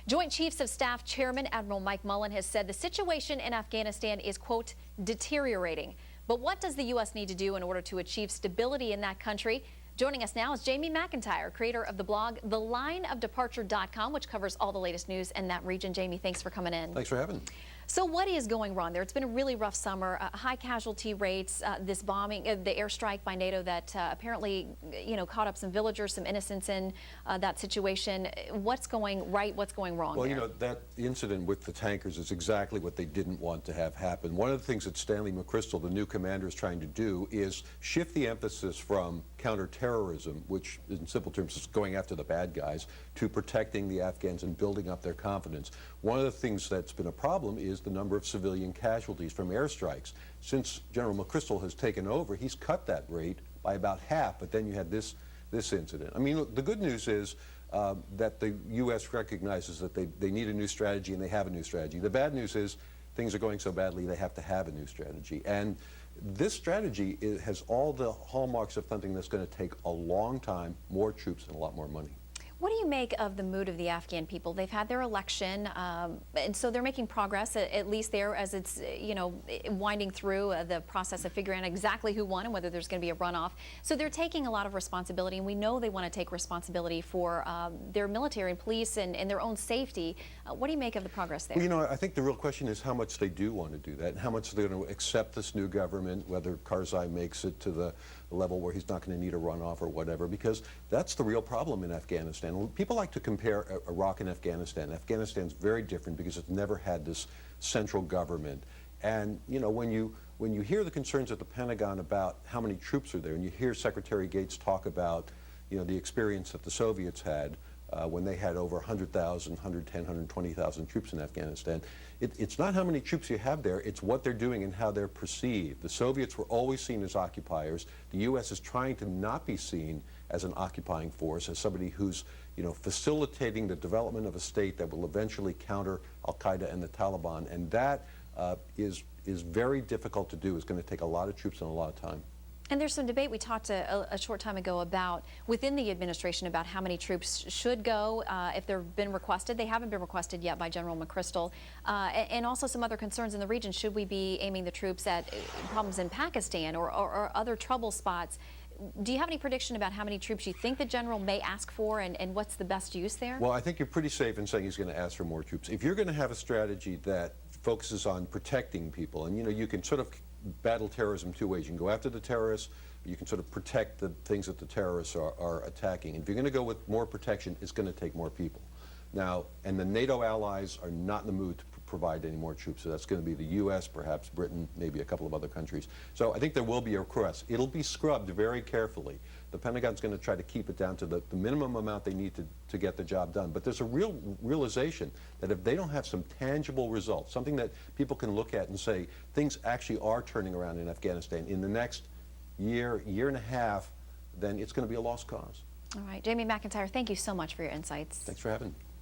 Joint Chiefs of Staff Chairman Admiral Mike Mullen has said the situation in Afghanistan is, quote, deteriorating. But what does the U.S. need to do in order to achieve stability in that country? Joining us now is Jamie McIntyre, creator of the blog thelineofdeparture.com, which covers all the latest news in that region. Jamie, thanks for coming in. Thanks for having me. So what is going wrong there? It's been a really rough summer, high casualty rates, this bombing, the airstrike by NATO that apparently, caught up some villagers, some innocents in that situation. What's going right? What's going wrong Well, there? that incident with the tankers is exactly what they didn't want to have happen. One of the things that Stanley McChrystal, the new commander, is trying to do is shift the emphasis from counterterrorism, which in simple terms is going after the bad guys, to protecting the Afghans and building up their confidence. One of the things that's been a problem is the number of civilian casualties from airstrikes. Since General McChrystal has taken over, he's cut that rate by about half, but then you had this incident. I mean, look, the good news is that the U.S. recognizes that they need a new strategy, and they have a new strategy. The bad news is things are going so badly they have to have a new strategy. And this strategy has all the hallmarks of something that's going to take a long time, more troops, and a lot more money. What do you make of the mood of the Afghan people? They've had their election, and so they're making progress, at least there, as it's, winding through the process of figuring out exactly who won and whether there's going to be a runoff. So they're taking a lot of responsibility, and we know they want to take responsibility for their military and police and their own safety. What do you make of the progress there? Well, I think the real question is how much they do want to do that, and how much they're going to accept this new government, whether Karzai makes it to the level where he's not going to need a runoff or whatever, because that's the real problem in Afghanistan. People like to compare Iraq and Afghanistan. Afghanistan's very different because it's never had this central government. And when you hear the concerns at the Pentagon about how many troops are there, and you hear Secretary Gates talk about the experience that the Soviets had when they had over 100,000, 110, 120,000 troops in Afghanistan. It's not how many troops you have there, it's what they're doing and how they're perceived. The Soviets were always seen as occupiers. The U.S. is trying to not be seen as an occupying force, as somebody who's facilitating the development of a state that will eventually counter al-Qaeda and the Taliban. And that is very difficult to do. It's going to take a lot of troops and a lot of time. And there's some debate we talked a short time ago about within the administration about how many troops should go if they've been requested. They haven't been requested yet by General McChrystal. And also some other concerns in the region. Should we be aiming the troops at problems in Pakistan or other trouble spots? Do you have any prediction about how many troops you think the general may ask for, and what's the best use there? Well, I think you're pretty safe in saying he's going to ask for more troops. If you're going to have a strategy that focuses on protecting people, and you can sort of battle terrorism two ways. You can go after the terrorists, or you can sort of protect the things that the terrorists are attacking. And if you're going to go with more protection, it's going to take more people. Now, and the NATO allies are not in the mood to provide any more troops, so that's going to be the U.S., perhaps Britain, maybe a couple of other countries. So I think there will be a request. It'll be scrubbed very carefully. The Pentagon's going to try to keep it down to the minimum amount they need to get the job done. But there's a real realization that if they don't have some tangible results, something that people can look at and say, things actually are turning around in Afghanistan in the next year and a half, then it's going to be a lost cause. All right. Jamie McIntyre, thank you so much for your insights. Thanks for having me.